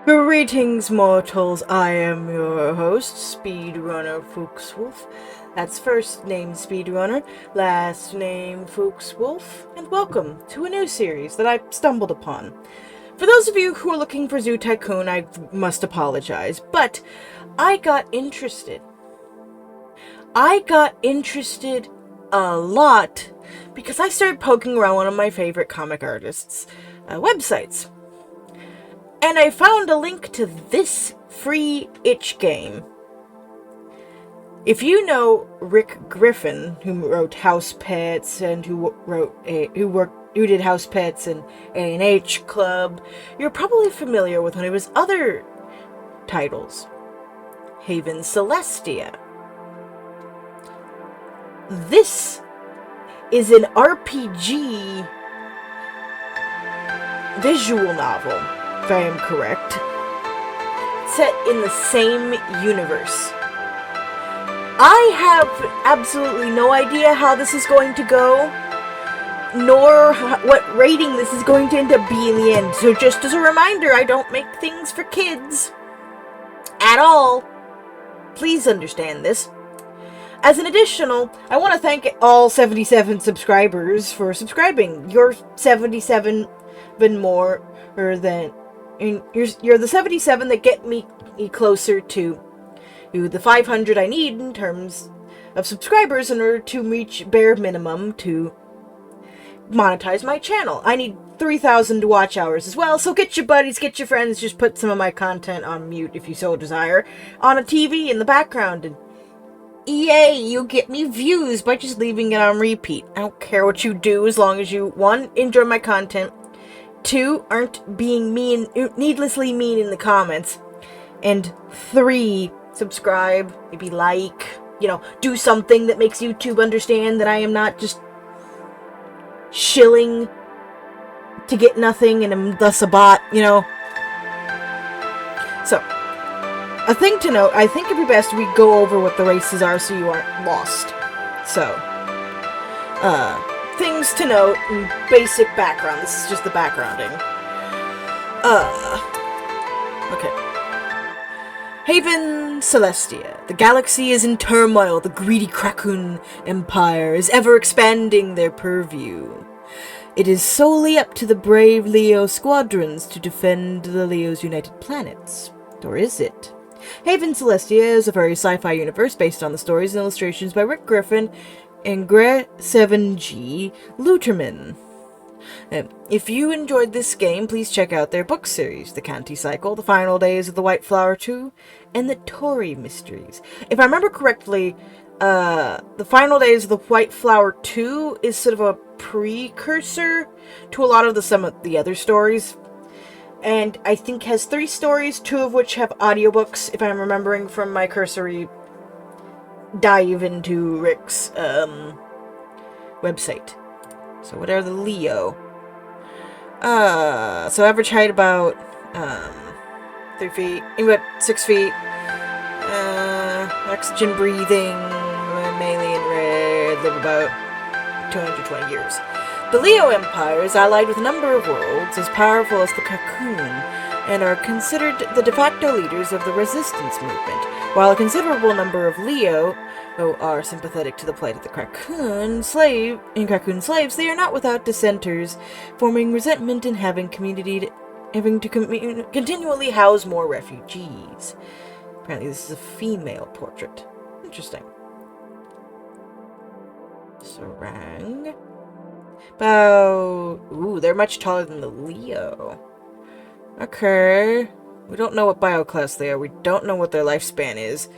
Greetings, mortals. I am your host, SpeedRunner Fuchs-Wulf. That's first name SpeedRunner, last name Fuchs-Wulf, and welcome to a new series that I stumbled upon. For those of you who are looking for Zoo Tycoon, I must apologize, but I got interested. A lot because I started poking around one of my favorite comic artists' websites. And I found a link to this free itch game. If you know Rick Griffin, who wrote House Pets and who did House Pets and A&H Club, you're probably familiar with one of his other titles, Hayven Celestia. This is an RPG visual novel, if I am correct, set in the same universe. I have absolutely no idea how this is going to go, nor what rating this is going to end up being in the end. So just as a reminder, I don't make things for kids at all. Please understand this. As an additional, I want to thank all 77 subscribers for subscribing. You're 77 even more than... You're the 77 that get me closer to the 500 I need in terms of subscribers in order to reach bare minimum to monetize my channel. I need 3,000 watch hours as well, so get your buddies, get your friends, just put some of my content on mute if you so desire, on a TV in the background, and yay, you get me views by just leaving it on repeat. I don't care what you do as long as you, 1, enjoy my content, 2, aren't being needlessly mean in the comments, and 3, subscribe, maybe like, do something that makes YouTube understand that I am not just shilling to get nothing and am thus a bot, So, a thing to note, I think it'd be best we go over what the races are so you aren't lost. So, things to note and basic background. This is just the backgrounding. Okay. Hayven Celestia. The galaxy is in turmoil. The greedy Kraken Empire is ever expanding their purview. It is solely up to the brave Leo squadrons to defend the Leo's United Planets. Or is it? Hayven Celestia is a very sci-fi universe based on the stories and illustrations by Rick Griffin and Gre7G Luterman. If you enjoyed this game, please check out their book series, The Canty Cycle, The Final Days of the White Flower 2, and The Tory Mysteries. If I remember correctly, The Final Days of the White Flower 2 is sort of a precursor to a lot of some of the other stories, and I think has 3 stories, 2 of which have audiobooks, if I'm remembering from my cursory dive into Rick's website. So what are the Leo? So average height about 3 feet, about 6 feet. Oxygen breathing, mammalian red, live about 220 years. The Leo Empire is allied with a number of worlds as powerful as the Cocoon, and are considered the de facto leaders of the resistance movement. While a considerable number of Leo are sympathetic to the plight of the Kraken slaves, they are not without dissenters, forming resentment and having to continually house more refugees. Apparently this is a female portrait. Interesting. Sarang. They're much taller than the Leo. Okay. We don't know what bioclass they are. We don't know what their lifespan is.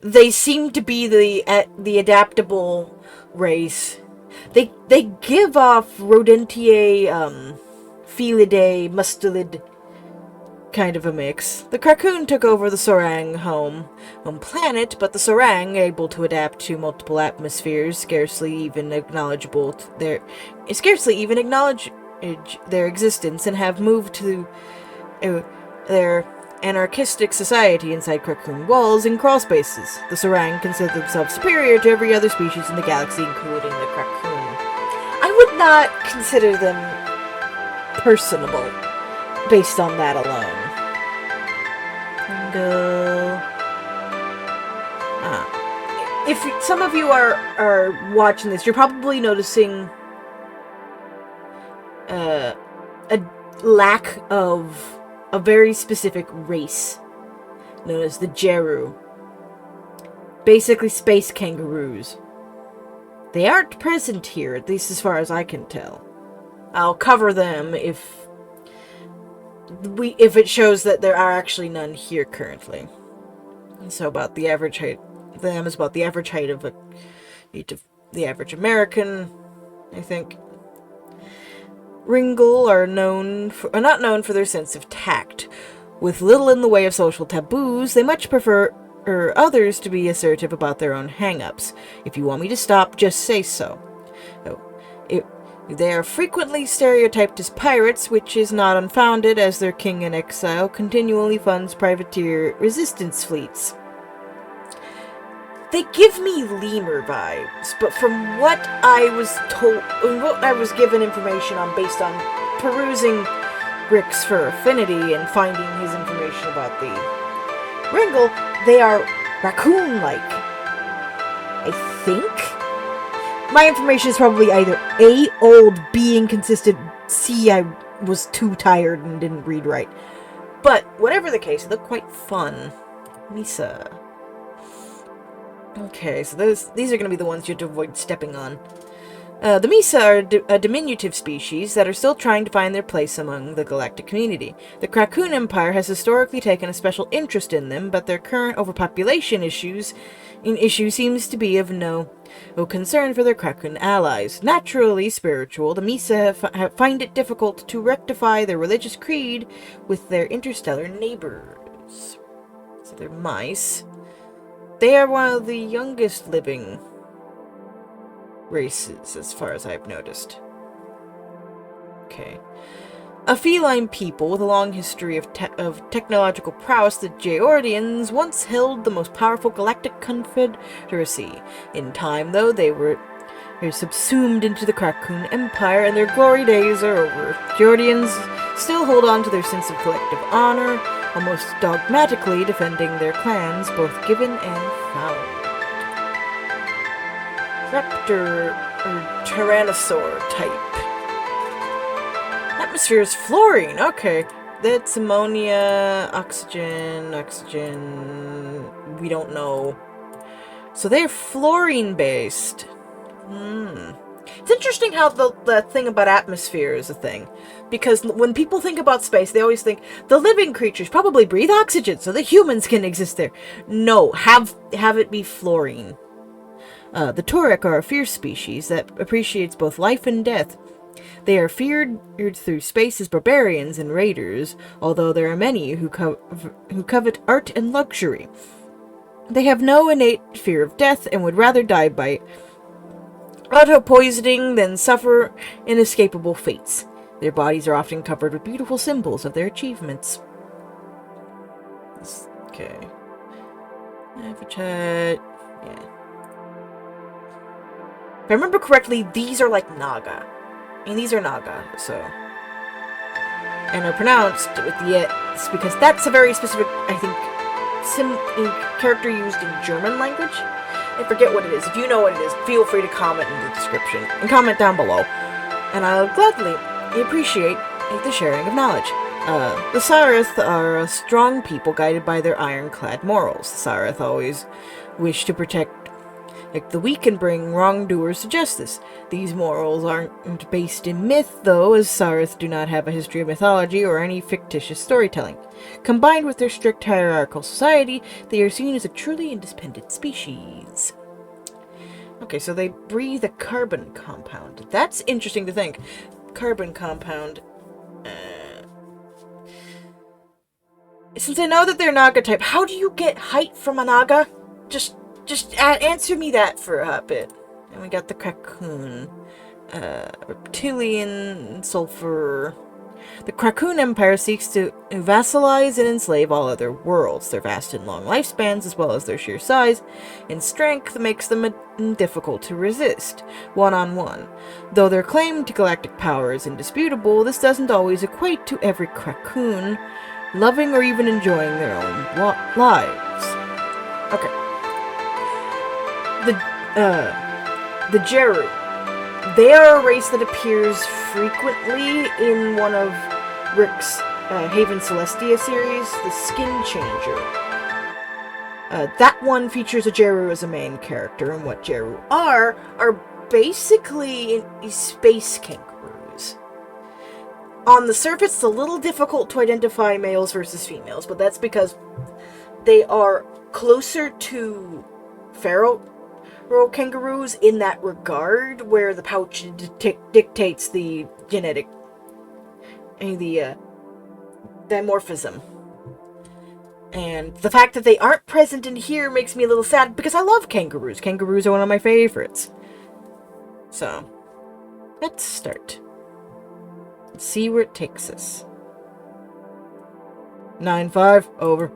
They seem to be the adaptable race. They give off Rodentiae, Felidae, Mustelid kind of a mix. The Kraken took over the Sorang home planet, but the Sorang, able to adapt to multiple atmospheres, scarcely even acknowledge their existence, and have moved to their anarchistic society inside Kraken walls and crawl spaces. The Sorang consider themselves superior to every other species in the galaxy, including the Kraken. I would not consider them personable based on that alone. Ringle. If some of you are watching this, you're probably noticing a lack of a very specific race known as the Jeru. Basically space kangaroos. They aren't present here, at least as far as I can tell. I'll cover them if it shows that there are actually none here currently. So about the average height, them is about the average height of the average American, I think. Ringle are not known for their sense of tact. With little in the way of social taboos, they much prefer others to be assertive about their own hang-ups. If you want me to stop, just say so. They are frequently stereotyped as pirates, which is not unfounded, as their king in exile continually funds privateer resistance fleets. They give me lemur vibes, but from what I was told, what I was given information on based on perusing Rick's Fur Affinity and finding his information about the Ringle, they are raccoon-like. I think? My information is probably either A, old, B, inconsistent, C, I was too tired and didn't read right. But, whatever the case, they look quite fun. Misa. Okay, so these are going to be the ones you have to avoid stepping on. The Misa are a diminutive species that are still trying to find their place among the galactic community. The Krakoon Empire has historically taken a special interest in them, but their current overpopulation issue seems to be of no concern for their Krakoon allies. Naturally spiritual, the Misa find it difficult to rectify their religious creed with their interstellar neighbors. So they're mice. They are one of the youngest living races, as far as I've noticed. Okay. A feline people with a long history of technological prowess, the Geordians once held the most powerful galactic confederacy. In time, though, they're subsumed into the Krakoon Empire, and their glory days are over. Geordians still hold on to their sense of collective honor, almost dogmatically defending their clans, both given and found. Raptor, or Tyrannosaur type. Atmosphere is fluorine, okay. That's ammonia, oxygen, we don't know. So they're fluorine-based. It's interesting how the thing about atmosphere is a thing. Because when people think about space, they always think the living creatures probably breathe oxygen so the humans can exist there. No, have it be fluorine. The Turek are a fierce species that appreciates both life and death. They are feared through space as barbarians and raiders, although there are many who covet art and luxury. They have no innate fear of death and would rather die by auto-poisoning than suffer inescapable fates. Their bodies are often covered with beautiful symbols of their achievements. Okay. VRChat. Yeah. If I remember correctly, these are like Naga. And these are Naga, so. And are pronounced with the S because that's a very specific, I think, character used in German language. I forget what it is. If you know what it is, feel free to comment in the description. And comment down below. And I'll gladly appreciate the sharing of knowledge. The Sarith are a strong people guided by their ironclad morals. The Sarith always wish to protect the weak and bring wrongdoers to justice. These morals aren't based in myth, though, as Sarith do not have a history of mythology or any fictitious storytelling. Combined with their strict hierarchical society, they are seen as a truly independent species. Okay, so they breathe a carbon compound. That's interesting to think. Carbon compound. Since I know that they're Naga type, how do you get height from a Naga? Just answer me that for a bit. And we got the Krakoon. Reptilian, sulfur. The Krakoon Empire seeks to vassalize and enslave all other worlds. Their vast and long lifespans, as well as their sheer size and strength, makes them difficult to resist one-on-one. Though their claim to galactic power is indisputable, this doesn't always equate to every Krakoon loving or even enjoying their own lives. Okay. The Jeru. They are a race that appears frequently in one of Rick's Hayven Celestia series, the Skin Changer. That one features a Jeru as a main character, and what Jeru are basically space kangaroos. On the surface, it's a little difficult to identify males versus females, but that's because they are closer to feral kangaroos in that regard, where the pouch dictates the genetic and the dimorphism. And the fact that they aren't present in here makes me a little sad, because I love kangaroos. Kangaroos are one of my favorites. So, let's start. Let's see where it takes us. 9-5, over.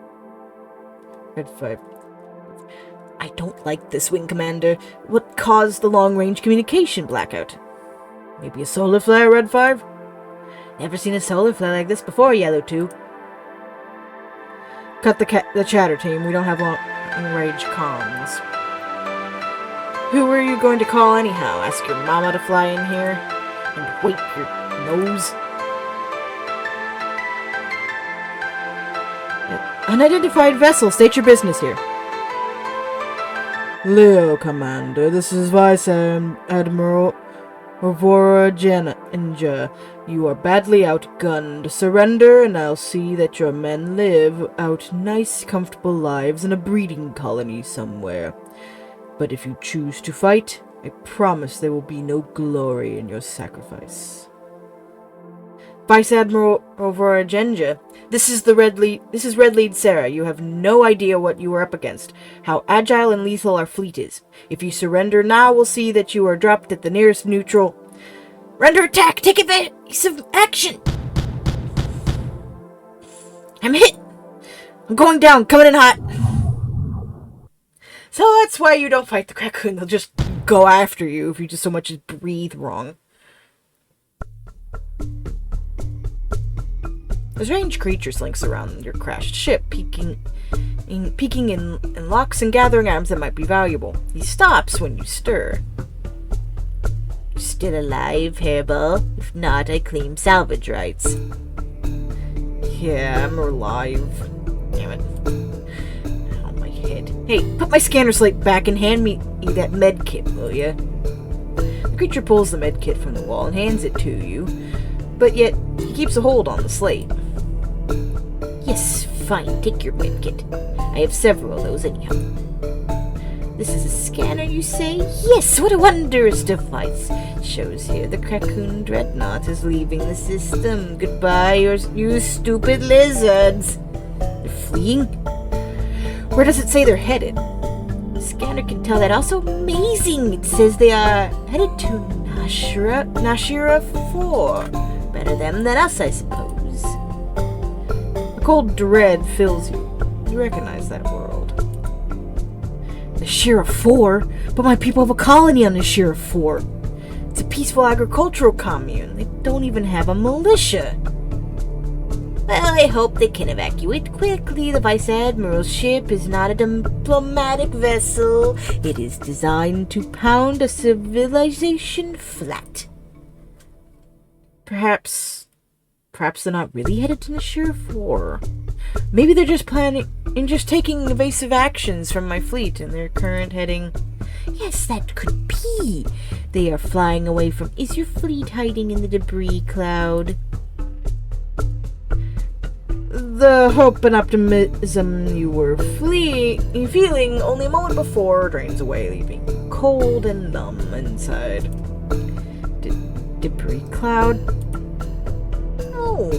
Red 5. I don't like this, Wing Commander. What caused the long-range communication blackout? Maybe a solar flare, Red 5? Never seen a solar flare like this before, Yellow 2. Cut the chatter, team. We don't have long-range comms. Who are you going to call anyhow? Ask your mama to fly in here? And wipe your nose? Unidentified vessel, state your business here. Leo, Commander, this is Vice Admiral Aurora Jenja. You are badly outgunned. Surrender, and I'll see that your men live out nice, comfortable lives in a breeding colony somewhere. But if you choose to fight, I promise there will be no glory in your sacrifice. Vice Admiral Aurora Jenja, this is Red Lead Sarah. You have no idea what you are up against, how agile and lethal our fleet is. If you surrender now, we'll see that you are dropped at the nearest neutral. Render attack! Take evasive action! I'm hit! I'm going down, coming in hot! So that's why you don't fight the Krakoon. They'll just go after you if you just so much as breathe wrong. There's range creature slinks around your crashed ship, peeking in locks and gathering items that might be valuable. He stops when you stir. You're still alive, Hairball? If not, I claim salvage rights. Yeah, I'm alive. Damn it. Oh, my head. Hey, put my scanner slate back and hand me that med kit, will ya? The creature pulls the med kit from the wall and hands it to you, but yet he keeps a hold on the slate. Yes, fine, take your med kit. I have several of those anyhow. This is a scanner, you say? Yes, what a wondrous device. Shows here the Krakoon Dreadnought is leaving the system. Goodbye, you stupid lizards. They're fleeing? Where does it say they're headed? The scanner can tell that. Also amazing. It says they are headed to Nashira 4. Better them than us, I suppose. A cold dread fills you. You recognize that world. Nashira 4? But my people have a colony on Nashira 4. It's a peaceful agricultural commune. They don't even have a militia. Well, I hope they can evacuate quickly. The Vice Admiral's ship is not a diplomatic vessel. It is designed to pound a civilization flat. Perhaps they're not really headed to Nashira 4. Maybe they're just taking evasive actions from my fleet in their current heading. Yes, that could be. They are flying away from... Is your fleet hiding in the debris cloud? The hope and optimism you were feeling only a moment before drains away, leaving you cold and numb inside. Debris cloud? Oh,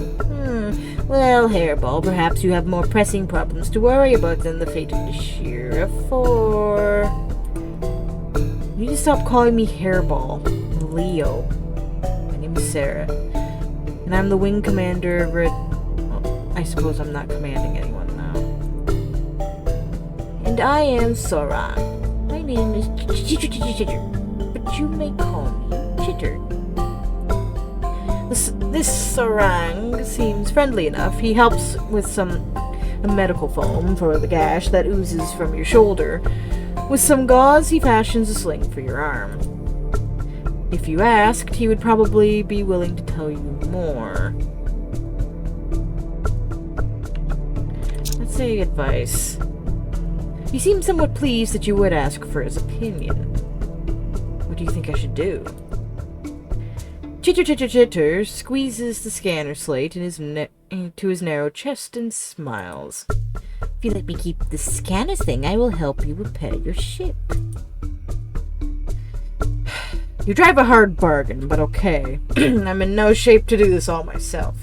Well, Hairball, perhaps you have more pressing problems to worry about than the fate of Nashira 4. You need to stop calling me Hairball. I'm Leo. My name is Sarah. And I'm the wing commander over at... Well, I suppose I'm not commanding anyone now. And I am Soran. My name is Chitter. But you may call me Chitter. This orang seems friendly enough. He helps with some medical foam for the gash that oozes from your shoulder. With some gauze, he fashions a sling for your arm. If you asked, he would probably be willing to tell you more. Let's say advice. You seem somewhat pleased that you would ask for his opinion. What do you think I should do? Chitter squeezes the scanner slate into his narrow chest and smiles. If you let me keep the scanner thing, I will help you repair your ship. You drive a hard bargain, but okay. I'm in no shape to do this all myself.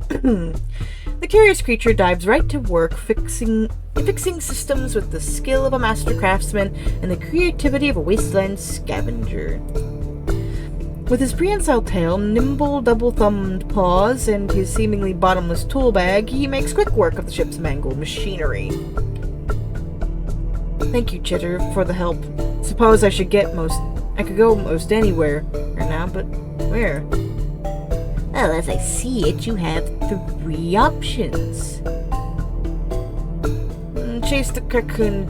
The curious creature dives right to work fixing systems with the skill of a master craftsman and the creativity of a wasteland scavenger. With his prehensile tail, nimble double-thumbed paws, and his seemingly bottomless tool bag, he makes quick work of the ship's mangled machinery. Thank you, Chitter, for the help. Suppose I could go most anywhere right now, but where? Well, as I see it, you have 3 options. Chase the Cocoon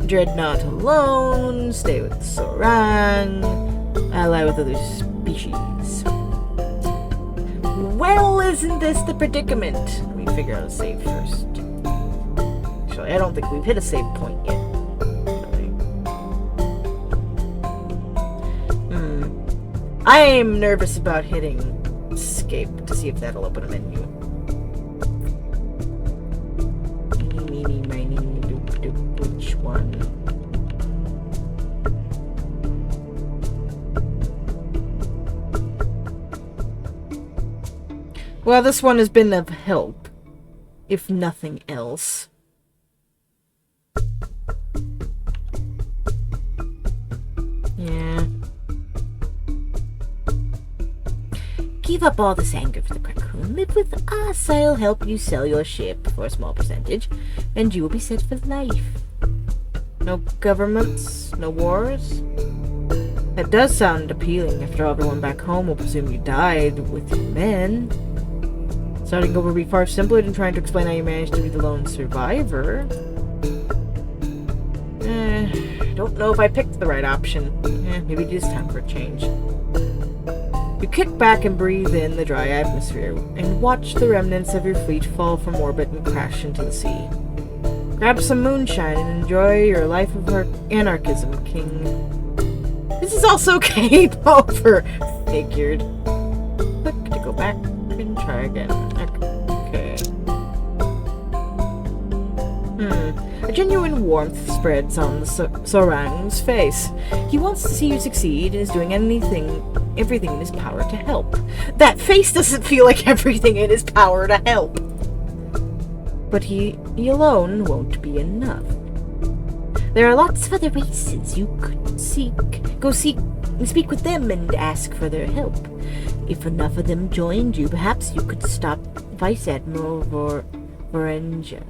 Dreadnought alone, stay with the Sorang, ally with other species. Well, isn't this the predicament? Let me figure out a save first. Actually, I don't think we've hit a save point yet. I'm nervous about hitting escape to see if that'll open a menu. Meeny, miny, doop, doop, which one? Well, this one has been of help, if nothing else. Yeah. Give up all this anger for the Cocoon. Live with us. I'll help you sell your ship for a small percentage, and you will be set for life. No governments, no wars. That does sound appealing. After all, everyone back home will presume you died with your men. Starting over would be far simpler than trying to explain how you managed to be the lone survivor. Don't know if I picked the right option. Maybe it is time for a change. You kick back and breathe in the dry atmosphere, and watch the remnants of your fleet fall from orbit and crash into the sea. Grab some moonshine and enjoy your life of anarchism, King. This is also game over. Figured. Click to go back and try again. Okay. A genuine warmth spreads on the Sorang's face. He wants to see you succeed and is doing everything in his power to help. That face doesn't feel like everything in his power to help. But he alone won't be enough. There are lots of other races you could speak with them and ask for their help. If enough of them joined you, perhaps you could stop Vice Admiral Vorenja.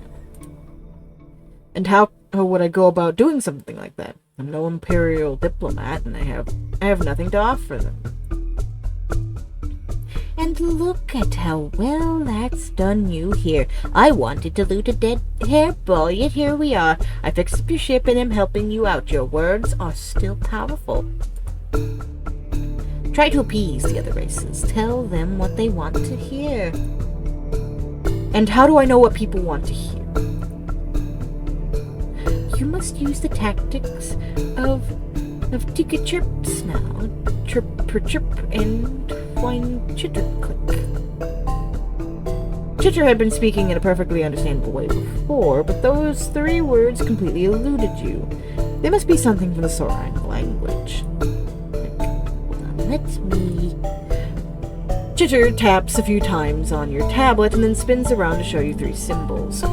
And how would I go about doing something like that? I'm no imperial diplomat, and I have nothing to offer them. And look at how well that's done you here. I wanted to loot a dead hairball, yet here we are. I fixed up your ship and am helping you out. Your words are still powerful. Try to appease the other races. Tell them what they want to hear. And how do I know what people want to hear? You must use the tactics of Tika Chirps now. Chirp per chirp and whine chitter click. Chitter had been speaking in a perfectly understandable way before, but those 3 words completely eluded you. They must be something from the Sorang language. Let me... Chitter taps a few times on your tablet and then spins around to show you 3 symbols.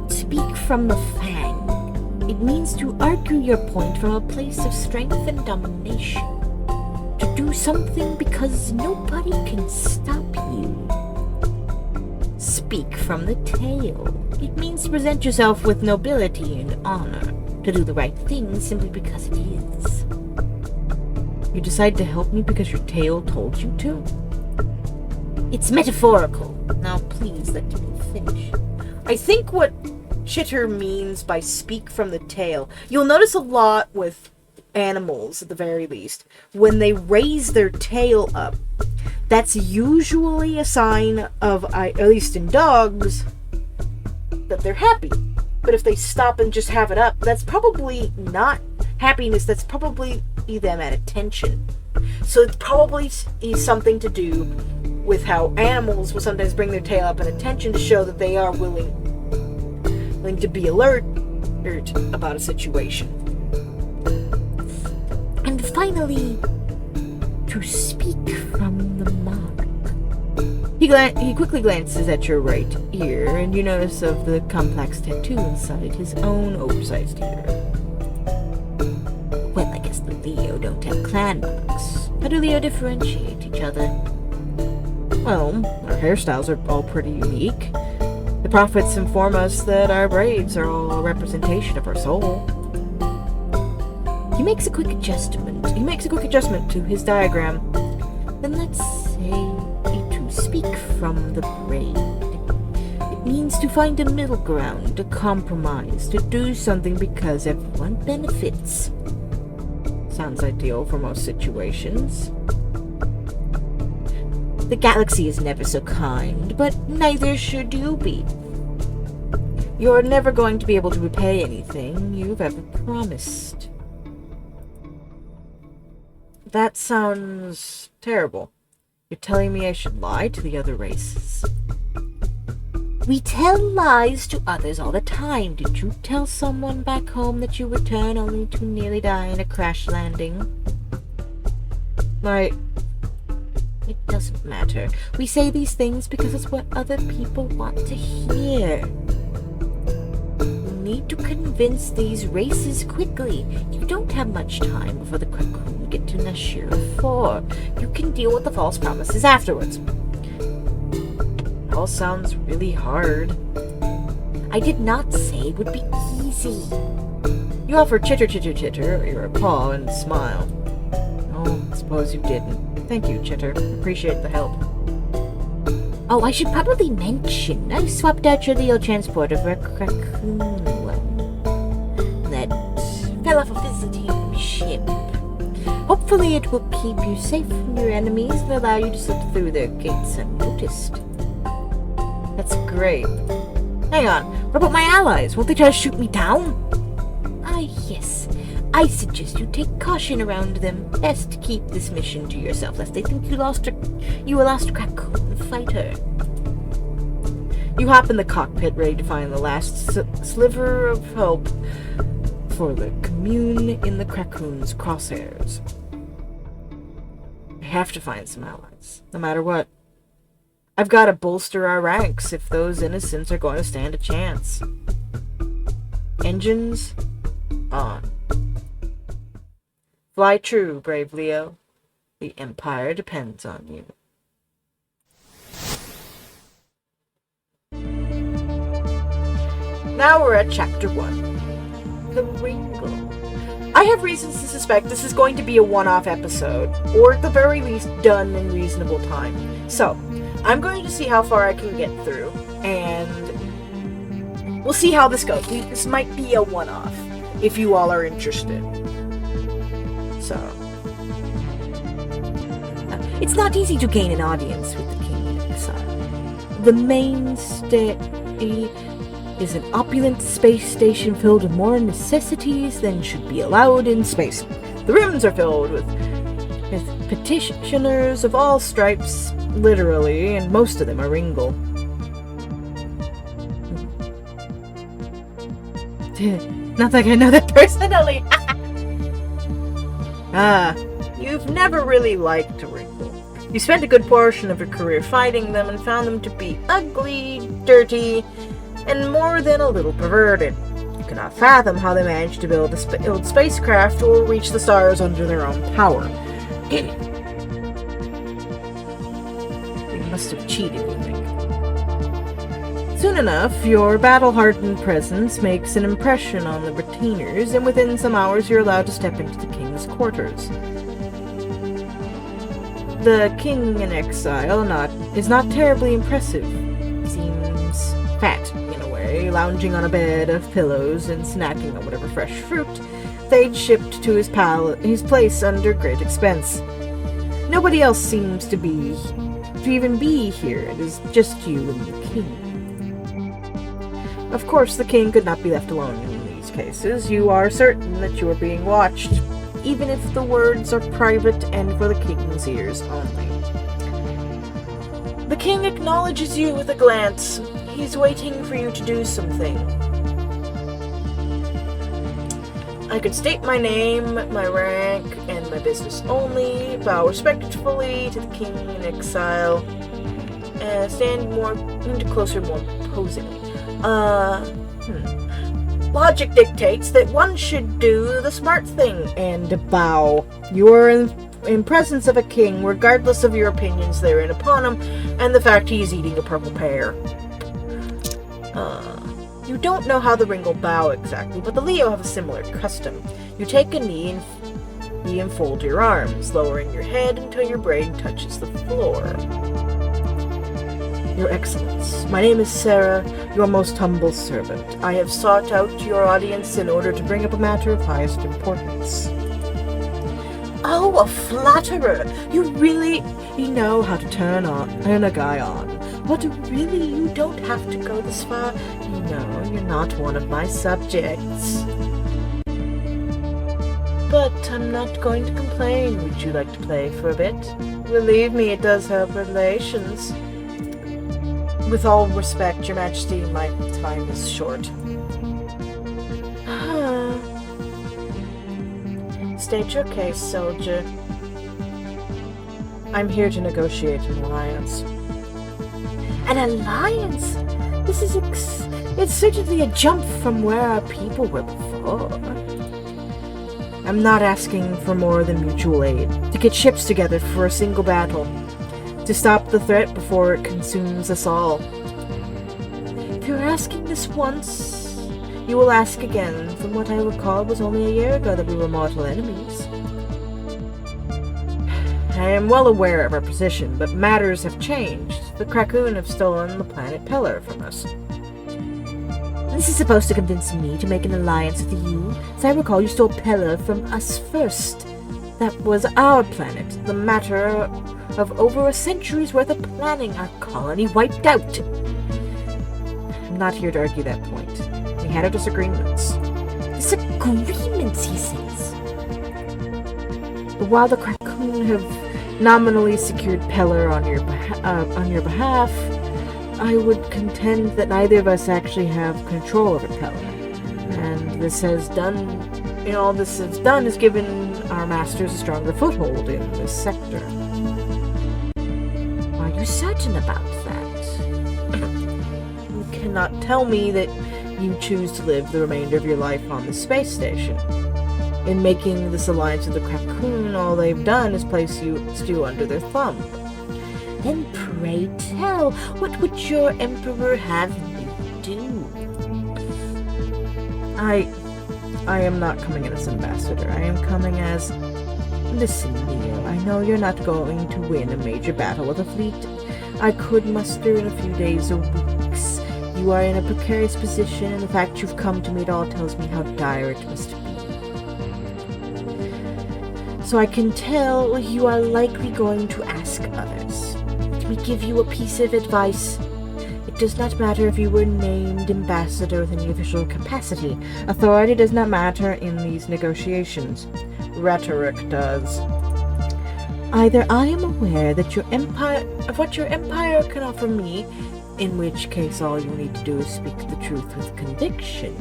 Speak from the fang. It means to argue your point from a place of strength and domination. To do something because nobody can stop you. Speak from the tail. It means to present yourself with nobility and honor. To do the right thing simply because it is. You decide to help me because your tail told you to? It's metaphorical. Now please let me finish. I think what Chitter means by speak from the tail, you'll notice a lot with animals, at the very least, when they raise their tail up, that's usually a sign of, at least in dogs, that they're happy. But if they stop and just have it up, that's probably not happiness, that's probably them at attention. So it probably is something to do with how animals will sometimes bring their tail up in attention to show that they are willing to be alert about a situation. And finally, to speak from the mark. He quickly glances at your right ear, and you notice of the complex tattoo inside his own oversized ear. Well, I guess the Leo don't have clan marks. How do Leo differentiate each other? Well, our hairstyles are all pretty unique. The prophets inform us that our braids are all a representation of our soul. He makes a quick adjustment to his diagram. Then let's say to speak from the braid. It means to find a middle ground, a compromise, to do something because everyone benefits. Sounds ideal for most situations. The galaxy is never so kind, but neither should you be. You're never going to be able to repay anything you've ever promised. That sounds terrible. You're telling me I should lie to the other races? We tell lies to others all the time. Did you tell someone back home that you return only to nearly die in a crash landing? It doesn't matter. We say these things because it's what other people want to hear. We need to convince these races quickly. You don't have much time before the Krakoon get to Nashira 4. You can deal with the false promises afterwards. It all sounds really hard. I did not say it would be easy. You offer chitter your paw and smile. Oh, I suppose you didn't. Thank you, Chitter. Appreciate the help. Oh, I should probably mention, I swapped out your Leo transporter for a Krakoon one. That fell off a visiting ship. Hopefully it will keep you safe from your enemies and allow you to slip through their gates unnoticed. That's great. Hang on, what about my allies? Won't they try to shoot me down? Ah, yes. I suggest you take caution around them. Best to keep this mission to yourself, lest they think you were lost Krakoon fighter. You hop in the cockpit, ready to find the last sliver of hope for the commune in the Krakoon's crosshairs. I have to find some allies, no matter what. I've got to bolster our ranks if those innocents are going to stand a chance. Engines on. Fly true, brave Leo. The Empire depends on you. Now we're at Chapter 1. The Wrinkle. I have reasons to suspect this is going to be a one-off episode, or at the very least done in reasonable time. So, I'm going to see how far I can get through, and we'll see how this goes. This might be a one-off, if you all are interested. So, it's not easy to gain an audience with the King in Exile. The mainstay is an opulent space station filled with more necessities than should be allowed in space. The rooms are filled with petitioners of all stripes, literally, and most of them are Ringle. Not like I know that personally. You've never really liked Ringle. You spent a good portion of your career fighting them and found them to be ugly, dirty, and more than a little perverted. You cannot fathom how they managed to build spacecraft or reach the stars under their own power. They must have cheated, you think. Soon enough, your battle-hardened presence makes an impression on the retainers, and within some hours you're allowed to step into the king's quarters. The king in exile is not terribly impressive. Seems fat, in a way, lounging on a bed of pillows and snacking on whatever fresh fruit they'd shipped to his place under great expense. Nobody else seems to even be here. It is just you and the king. Of course, the king could not be left alone in these cases. You are certain that you are being watched, even if the words are private and for the king's ears only. The king acknowledges you with a glance. He's waiting for you to do something. I could state my name, my rank, and my business only, bow respectfully to the king in exile, and stand closer, more posingly. Logic dictates that one should do the smart thing and bow. You are in presence of a king, regardless of your opinions therein upon him, and the fact he is eating a purple pear. You don't know how the Ring will bow exactly, but the Leo have a similar custom. You take a knee and fold your arms, lowering your head until your brain touches the floor. Your Excellence, my name is Sarah, your most humble servant. I have sought out your audience in order to bring up a matter of highest importance. Oh, a flatterer! You know how to turn a guy on. But really, you don't have to go this far. You know, you're not one of my subjects. But I'm not going to complain. Would you like to play for a bit? Believe me, it does help relations. With all respect, Your Majesty, my time is short. State your case, soldier. I'm here to negotiate an alliance. An alliance? It's certainly a jump from where our people were before. I'm not asking for more than mutual aid, to get ships together for a single battle, to stop the threat before it consumes us all. If you're asking this once, you will ask again. From what I recall, it was only a year ago that we were mortal enemies. I am well aware of our position, but matters have changed. The Krakoon have stolen the planet Pellar from us. This is supposed to convince me to make an alliance with you. As I recall, you stole Pellar from us first. That was our planet. The matter of over a century's worth of planning, our colony wiped out. I'm not here to argue that point. We had our disagreements. Disagreements, he says. But while the Krakoon have nominally secured Pellar on your behalf, I would contend that neither of us actually have control over Pellar. And all this has done is given our masters a stronger foothold in this sector. Are you certain about that? You cannot tell me that you choose to live the remainder of your life on the space station. In making this alliance with the Krakoon, all they've done is place you under their thumb. Then pray tell, what would your emperor have me do? I am not coming in as ambassador. I am coming as... Listen, Leo, I know you're not going to win a major battle with a fleet. I could muster in a few days or weeks. You are in a precarious position, and the fact you've come to me at all tells me how dire it must be. So I can tell you are likely going to ask others. Let me give you a piece of advice. It does not matter if you were named ambassador with any official capacity. Authority does not matter in these negotiations. Rhetoric does. Either I am aware that what your empire can offer me, in which case all you need to do is speak the truth with conviction,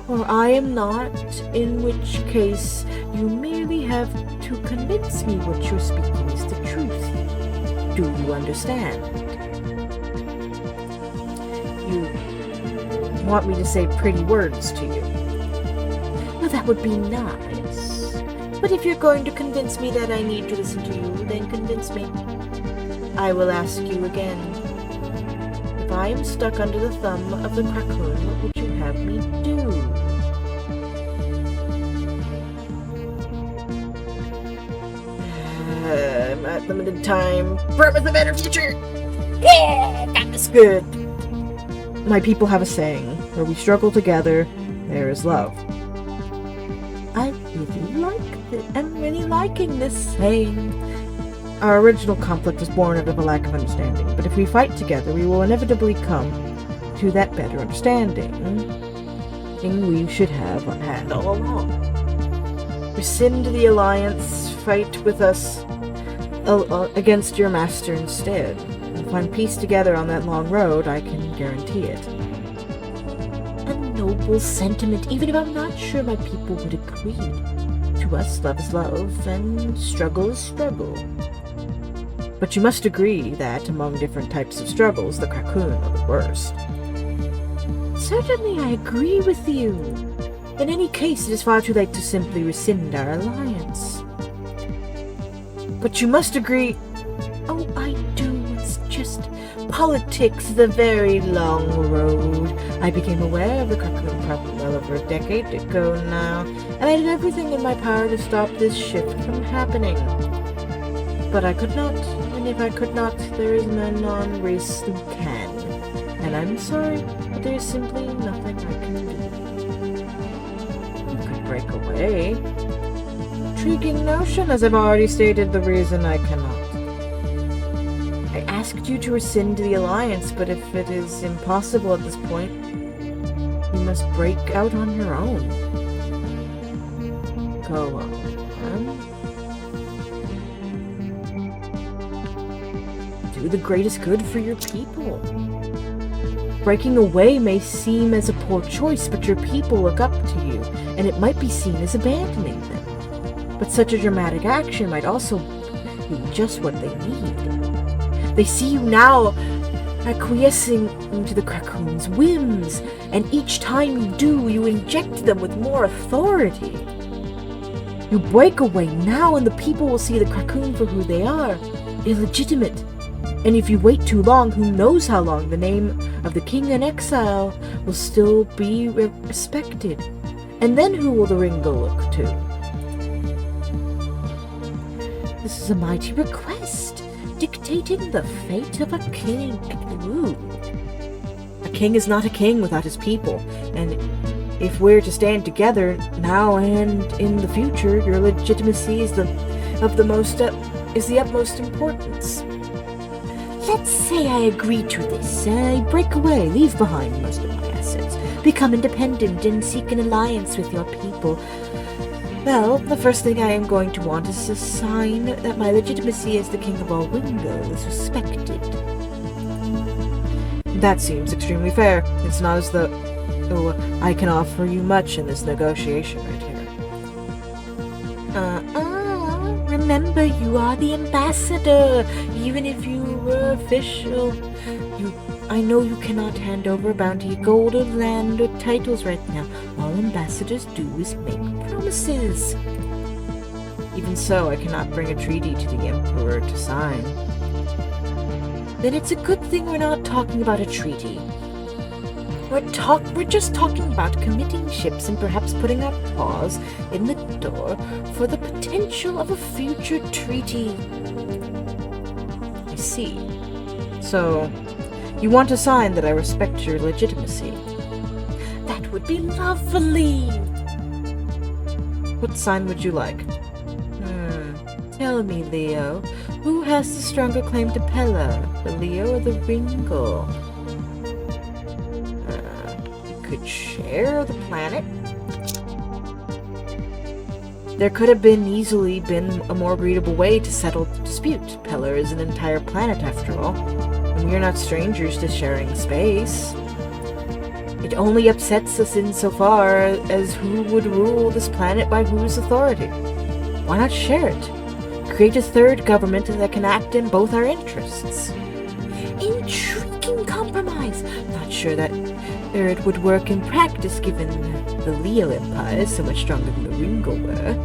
or I am not, in which case you merely have to convince me what you're speaking is the truth. Do you understand? You want me to say pretty words to you? Well, that would be nice. But if you're going to convince me that I need to listen to you, then convince me. I will ask you again. If I am stuck under the thumb of the Krakoon, what would you have me do? finite limited time. Promise a better future! Yeah! Got this good! My people have a saying, where we struggle together, there is love. I'm really liking this saying. Our original conflict was born out of a lack of understanding, but if we fight together, we will inevitably come to that better understanding. Thing we should have had all along. Rescind the alliance, fight with us against your master instead, and find peace together on that long road, I can guarantee it. A noble sentiment, even if I'm not sure my people would agree. To us, love is love, and struggle is struggle. But you must agree that, among different types of struggles, the Krakoon are the worst. Certainly I agree with you. In any case, it is far too late to simply rescind our alliance. But you must agree... Oh, I do. It's just politics, the very long road. I became aware of the Krakoon problem well over a decade ago now, and I did everything in my power to stop this shift from happening. But I could not, and if I could not, there is no non-race who can. And I'm sorry, but there is simply nothing I can do. You could break away. Intriguing notion, as I've already stated the reason I cannot. I asked you to rescind the alliance, but if it is impossible at this point, you must break out on your own. Go on. Do the greatest good for your people. Breaking away may seem as a poor choice, but your people look up to you, and it might be seen as abandoning them. But such a dramatic action might also be just what they need. They see you now acquiescing into the Krakoon's whims, and each time you do, you inject them with more authority. You break away now, and the people will see the Krakoon for who they are, illegitimate. And if you wait too long, who knows how long, the name of the king in exile will still be respected. And then who will the Ringo look to? This is a mighty request, dictating the fate of a king. Ooh. A king is not a king without his people, and if we're to stand together now and in the future, your legitimacy is the utmost importance. Let's say I agree to this. I break away, leave behind most of my assets, become independent, and seek an alliance with your people. Well, the first thing I am going to want is a sign that my legitimacy as the king of all Wingo is respected. That seems extremely fair. It's not as though I can offer you much in this negotiation right here. Remember, you are the ambassador. Even if you were official, I know you cannot hand over bounty, gold, or land, or titles right now. All ambassadors do is make promises. Even so, I cannot bring a treaty to the Emperor to sign. Then it's a good thing we're not talking about a treaty. We're just talking about committing ships and perhaps putting our paws in the door for the potential of a future treaty. I see. So, you want a sign that I respect your legitimacy? That would be lovely! What sign would you like? Tell me, Leo, who has the stronger claim to Pella, the Leo or the Ringo? Could share the planet. There could have easily been a more agreeable way to settle the dispute. Pellar is an entire planet after all, and we are not strangers to sharing space. It only upsets us insofar as who would rule this planet by whose authority. Why not share it? Create a third government that can act in both our interests. Intriguing compromise. Not sure that it would work in practice, given the Leo Empire is so much stronger than the Ringo were.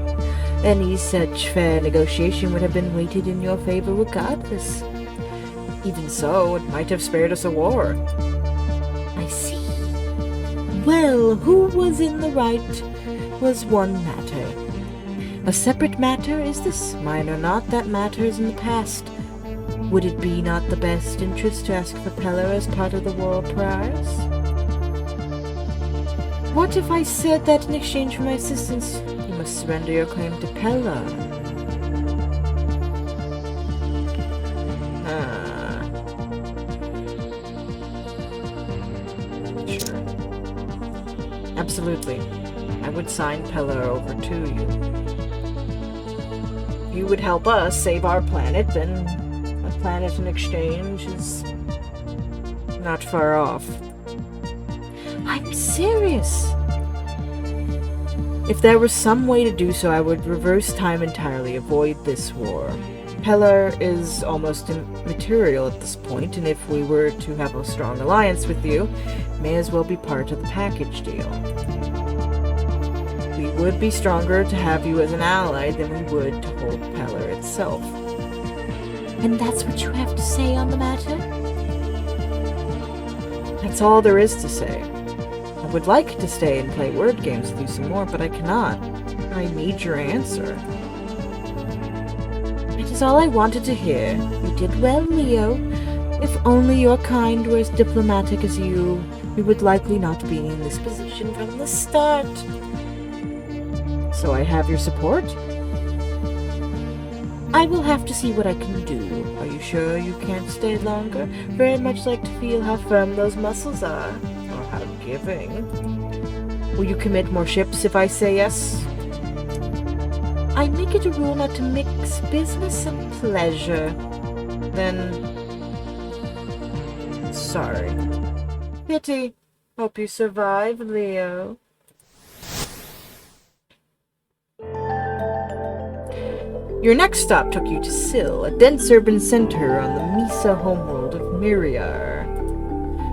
Any such fair negotiation would have been weighted in your favor regardless. Even so, it might have spared us a war. I see. Well, who was in the right was one matter. A separate matter is this. Mine or not, that matter is in the past. Would it be not the best interest to ask for Pellar as part of the war prize? What if I said that in exchange for my assistance, you must surrender your claim to Pellar? Sure. Absolutely. I would sign Pellar over to you. If you would help us save our planet, then a planet in exchange is not far off. I'm serious! If there was some way to do so, I would reverse time entirely, avoid this war. Pellar is almost immaterial at this point, and if we were to have a strong alliance with you, may as well be part of the package deal. We would be stronger to have you as an ally than we would to hold Pellar itself. And that's what you have to say on the matter? That's all there is to say. I would like to stay and play word games with you some more, but I cannot. I need your answer. It is all I wanted to hear. You did well, Leo. If only your kind were as diplomatic as you, we would likely not be in this position from the start. So I have your support? I will have to see what I can do. Are you sure you can't stay longer? Very much like to feel how firm those muscles are. Or how giving. Will you commit more ships if I say yes? I make it a rule not to mix business and pleasure. Then... sorry. Pity. Hope you survive, Leo. Your next stop took you to Syl, a dense urban center on the Misa homeworld of Miriar.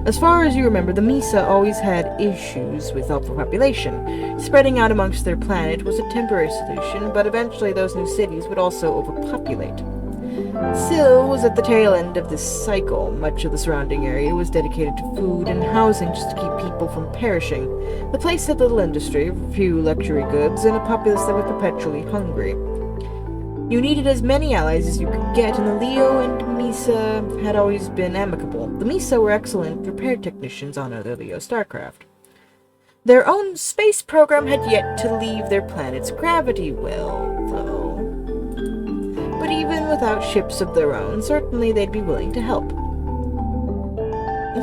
As far as you remember, the Misa always had issues with overpopulation. Spreading out amongst their planet was a temporary solution, but eventually those new cities would also overpopulate. Syl was at the tail end of this cycle. Much of the surrounding area was dedicated to food and housing just to keep people from perishing. The place had little industry, few luxury goods, and a populace that was perpetually hungry. You needed as many allies as you could get, and the Leo and Misa had always been amicable. The Misa were excellent repair technicians on other Leo starcraft. Their own space program had yet to leave their planet's gravity well, though. But even without ships of their own, certainly they'd be willing to help.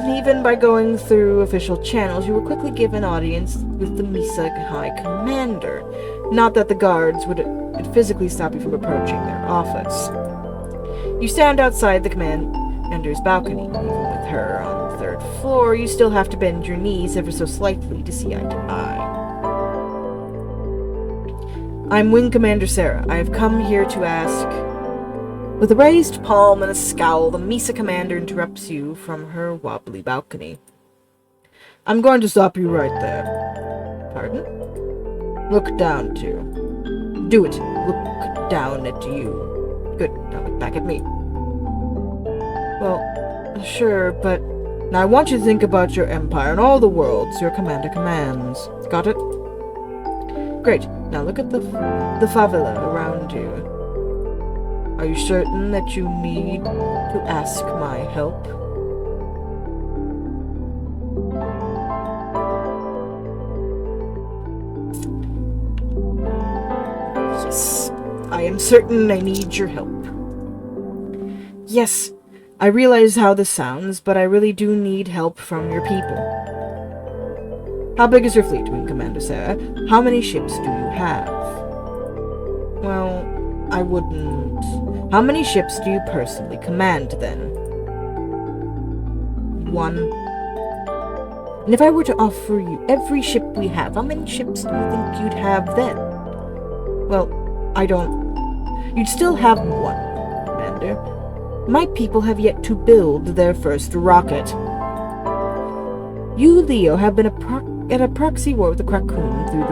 Even by going through official channels, you were quickly given audience with the Misa High Commander. Not that the guards would physically stop you from approaching their office. You stand outside the commander's balcony. Even with her on the third floor, you still have to bend your knees ever so slightly to see eye to eye. I'm Wing Commander Sarah. I have come here to ask... With a raised palm and a scowl, the Misa commander interrupts you from her wobbly balcony. I'm going to stop you right there. Pardon? Look down, too. Do it. Look down at you. Good. Now look back at me. Well, sure, but... Now I want you to think about your empire and all the worlds your commander commands. Got it? Great. Now look at the favela around you. Are you certain that you need to ask my help? Yes, I am certain I need your help. Yes, I realize how this sounds, but I really do need help from your people. How big is your fleet, Wing Commander Sarah? How many ships do you have? Well, I wouldn't... How many ships do you personally command, then? 1. And if I were to offer you every ship we have, how many ships do you think you'd have then? Well, I don't... You'd still have 1, Commander. My people have yet to build their first rocket. You, Leo, have been at a proxy war with the Krakoon through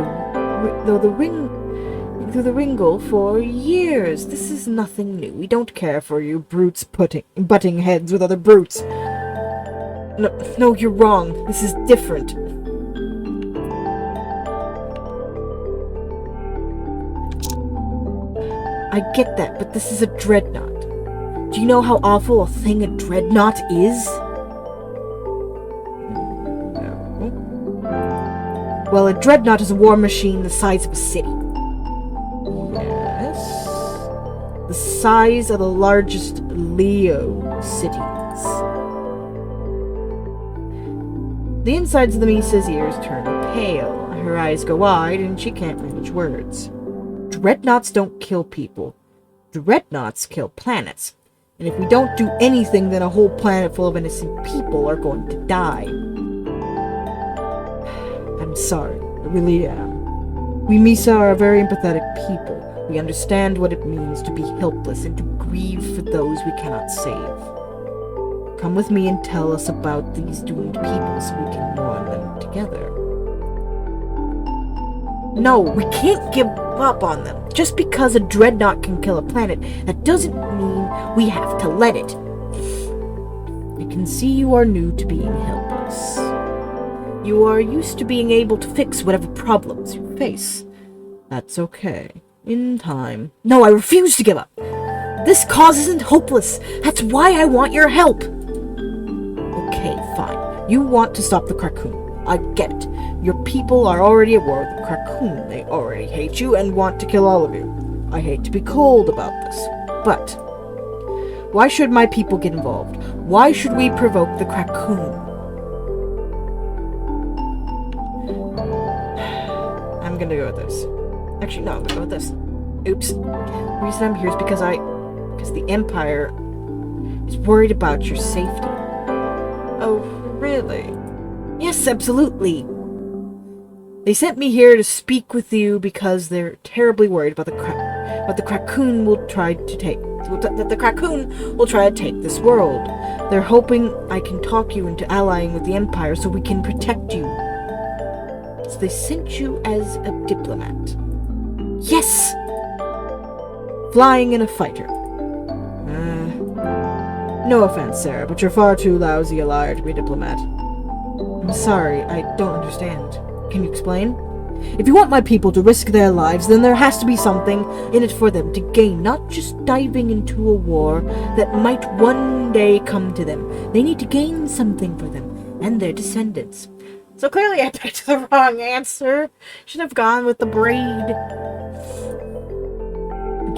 the Ringle for years. This is nothing new. We don't care for you brutes butting heads with other brutes. No, you're wrong. This is different. I get that, but this is a dreadnought. Do you know how awful a thing a dreadnought is? No. Well, a dreadnought is a war machine the size of a city. Yes. The size of the largest Leo cities. The insides of the Misa's ears turn pale. Her eyes go wide, and she can't manage words. Dreadnoughts don't kill people. Dreadnoughts kill planets. And if we don't do anything, then a whole planet full of innocent people are going to die. I'm sorry. I really am. We Misa are a very empathetic people. We understand what it means to be helpless and to grieve for those we cannot save. Come with me and tell us about these doomed people so we can mourn them together. No, we can't give up on them. Just because a dreadnought can kill a planet, that doesn't mean we have to let it. I can see you are new to being helpless. You are used to being able to fix whatever problems you face. That's okay. In time. No, I refuse to give up. This cause isn't hopeless. That's why I want your help. Okay, fine. You want to stop the Krakoon. I get it. Your people are already at war with the Krakoon. They already hate you and want to kill all of you. I hate to be cold about this, but why should my people get involved? Why should we provoke the Krakoon? I'm gonna go with this. Actually, no, I'm gonna go with this. Oops. The reason I'm here is because the Empire is worried about your safety. Oh, really? Yes, absolutely. They sent me here to speak with you because they're terribly worried about the Krakoon will try to take. That the Krakoon will try to take this world. They're hoping I can talk you into allying with the Empire so we can protect you. So they sent you as a diplomat. Yes! Flying in a fighter. No offense, Sarah, but you're far too lousy a liar to be a diplomat. I'm sorry, I don't understand. Can you explain? If you want my people to risk their lives, then there has to be something in it for them to gain, not just diving into a war that might one day come to them. They need to gain something for them and their descendants. So clearly I picked the wrong answer. Should have gone with the braid.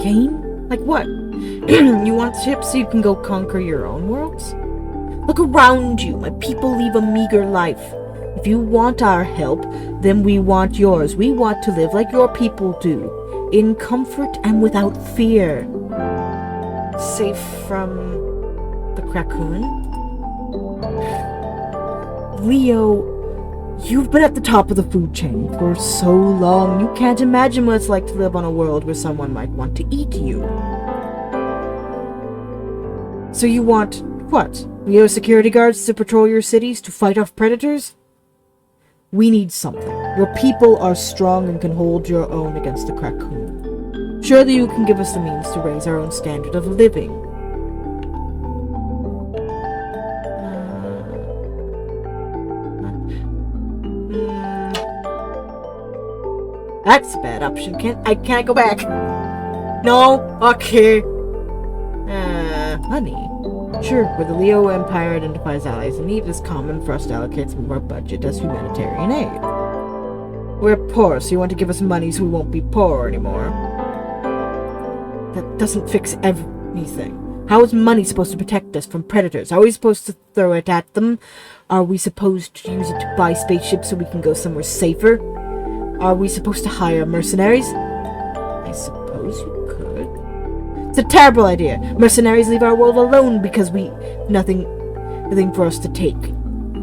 Gain? Like what? You want ships so you can go conquer your own worlds? Look around you. My people leave a meager life. If you want our help, then we want yours. We want to live like your people do, in comfort and without fear. Safe from the Krakoon? Leo, you've been at the top of the food chain for so long, you can't imagine what it's like to live on a world where someone might want to eat you. So you want, what? Leo security guards to patrol your cities to fight off predators? We need something. Your people are strong and can hold your own against the Krakoon. Surely you can give us the means to raise our own standard of living. That's a bad option. Can I go back? No? Okay. Money. Sure, where the Leo Empire identifies allies in need, it is common for us to allocate some of our budget as humanitarian aid. We're poor, so you want to give us money so we won't be poor anymore. That doesn't fix anything. How is money supposed to protect us from predators? Are we supposed to throw it at them? Are we supposed to use it to buy spaceships so we can go somewhere safer? Are we supposed to hire mercenaries? I suppose you could. It's a terrible idea. Mercenaries leave our world alone because nothing for us to take.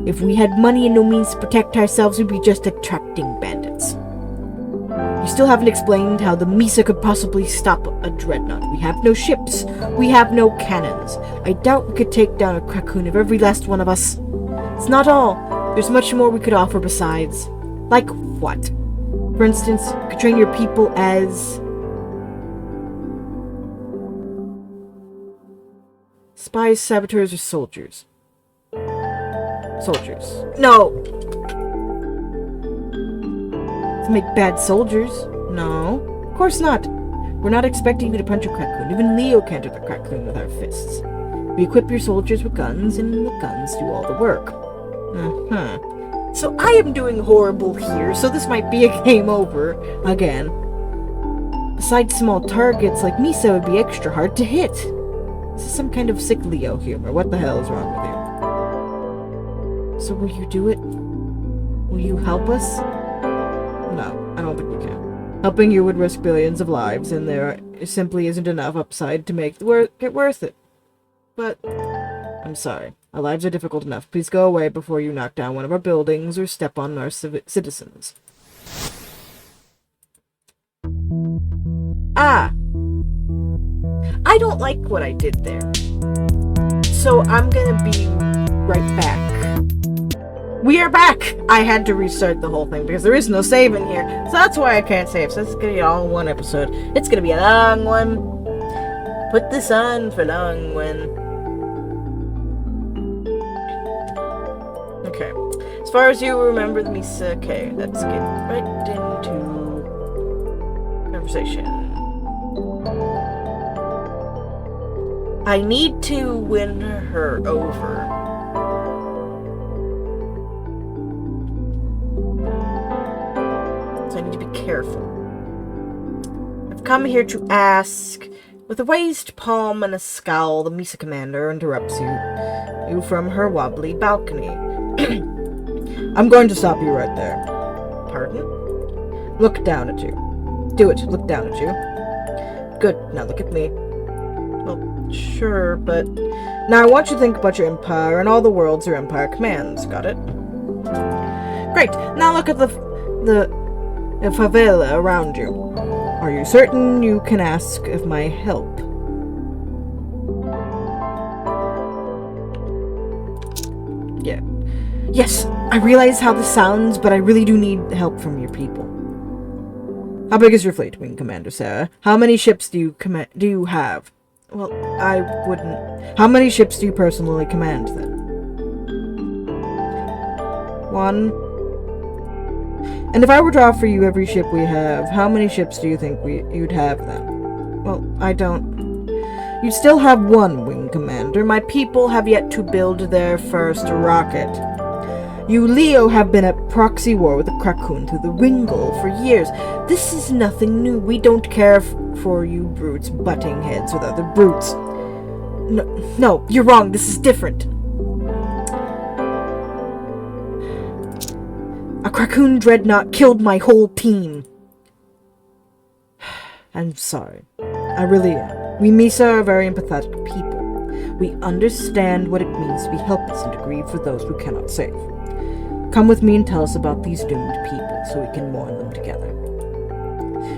If we had money and no means to protect ourselves, we'd be just attracting bandits. You still haven't explained how the Misa could possibly stop a dreadnought. We have no ships. We have no cannons. I doubt we could take down a Krakoon of every last one of us. It's not all. There's much more we could offer besides. Like what? For instance, you could train your people as spies, saboteurs, or soldiers. Soldiers. No! To make bad soldiers? No. Of course not. We're not expecting you to punch a raccoon. Even Leo can't hit a raccoon with our fists. We equip your soldiers with guns, and the guns do all the work. So I am doing horrible here, so this might be a game over again. Besides small targets, like Misa would be extra hard to hit. This is some kind of sick Leo humor. What the hell is wrong with you? So will you do it? Will you help us? No, I don't think we can. Helping you would risk billions of lives, and there simply isn't enough upside to make it worth it. But I'm sorry. Our lives are difficult enough. Please go away before you knock down one of our buildings or step on our citizens. Ah! I don't like what I did there. So I'm gonna be right back. We are back! I had to restart the whole thing because there is no save in here. So that's why I can't save. So it's gonna be all one episode. It's gonna be a long one. Put this on for long one. Okay. As far as you remember the Misa, okay, let's get right into conversation. I need to win her over. So I need to be careful. I've come here to ask. With a raised palm and a scowl, the Misa commander interrupts you from her wobbly balcony. I'm going to stop you right there. Pardon? Look down at you. Do it. Look down at you. Good. Now look at me. Well, sure, but... Now I want you to think about your empire and all the worlds your empire commands. Got it? Great. Now look at the favela around you. Are you certain you can ask of my help? Yeah. Yes, I realize how this sounds, but I really do need help from your people. How big is your fleet, Wing Commander Sarah? How many ships do you have? Well, I wouldn't... How many ships do you personally command, then? 1. And if I were to offer you every ship we have, how many ships do you think you'd have, then? Well, I don't... You'd still have 1, Wing Commander. My people have yet to build their first rocket. You, Leo, have been at proxy war with the Krakoon through the Ringle for years. This is nothing new. We don't care for you brutes butting heads with other brutes. No, you're wrong. This is different. A Krakoon dreadnought killed my whole team. I'm sorry. I really am. We Misa are very empathetic people. We understand what it means to be helpless and to grieve for those we cannot save. Come with me and tell us about these doomed people so we can mourn them together.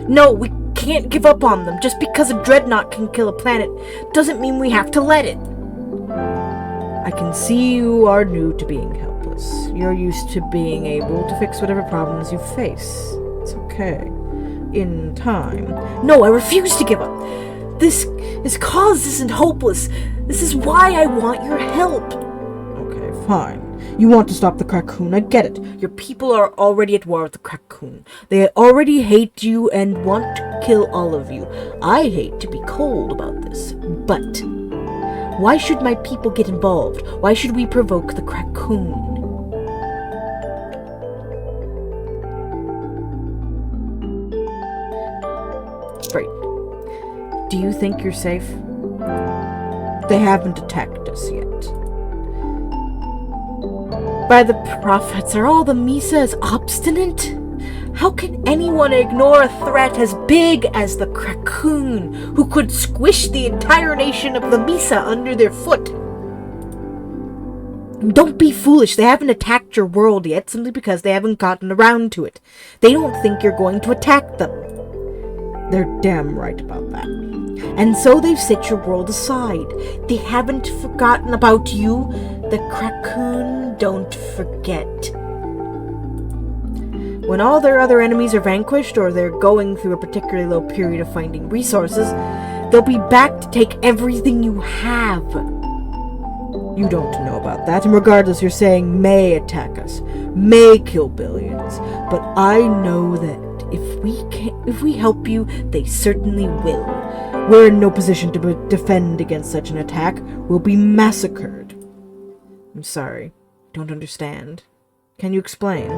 No, we can't give up on them. Just because a dreadnought can kill a planet doesn't mean we have to let it. I can see you are new to being helpless. You're used to being able to fix whatever problems you face. It's okay. In time. No, I refuse to give up. This cause isn't hopeless. This is why I want your help. Okay, fine. You want to stop the Krakoon, I get it. Your people are already at war with the Krakoon. They already hate you and want to kill all of you. I hate to be cold about this, but why should my people get involved? Why should we provoke the Krakoon? Right. Do you think you're safe? They haven't attacked us yet. By the prophets, are all the Misa as obstinate? How can anyone ignore a threat as big as the Krakoon, who could squish the entire nation of the Misa under their foot? Don't be foolish. They haven't attacked your world yet simply because they haven't gotten around to it. They don't think you're going to attack them. They're damn right about that. And so they've set your world aside. They haven't forgotten about you. The Krakoon don't forget. When all their other enemies are vanquished, or they're going through a particularly low period of finding resources, they'll be back to take everything you have. You don't know about that, and regardless, you're saying may attack us, may kill billions, but I know that if we help you, they certainly will. We're in no position to defend against such an attack. We'll be massacred. I'm sorry. Don't understand. Can you explain?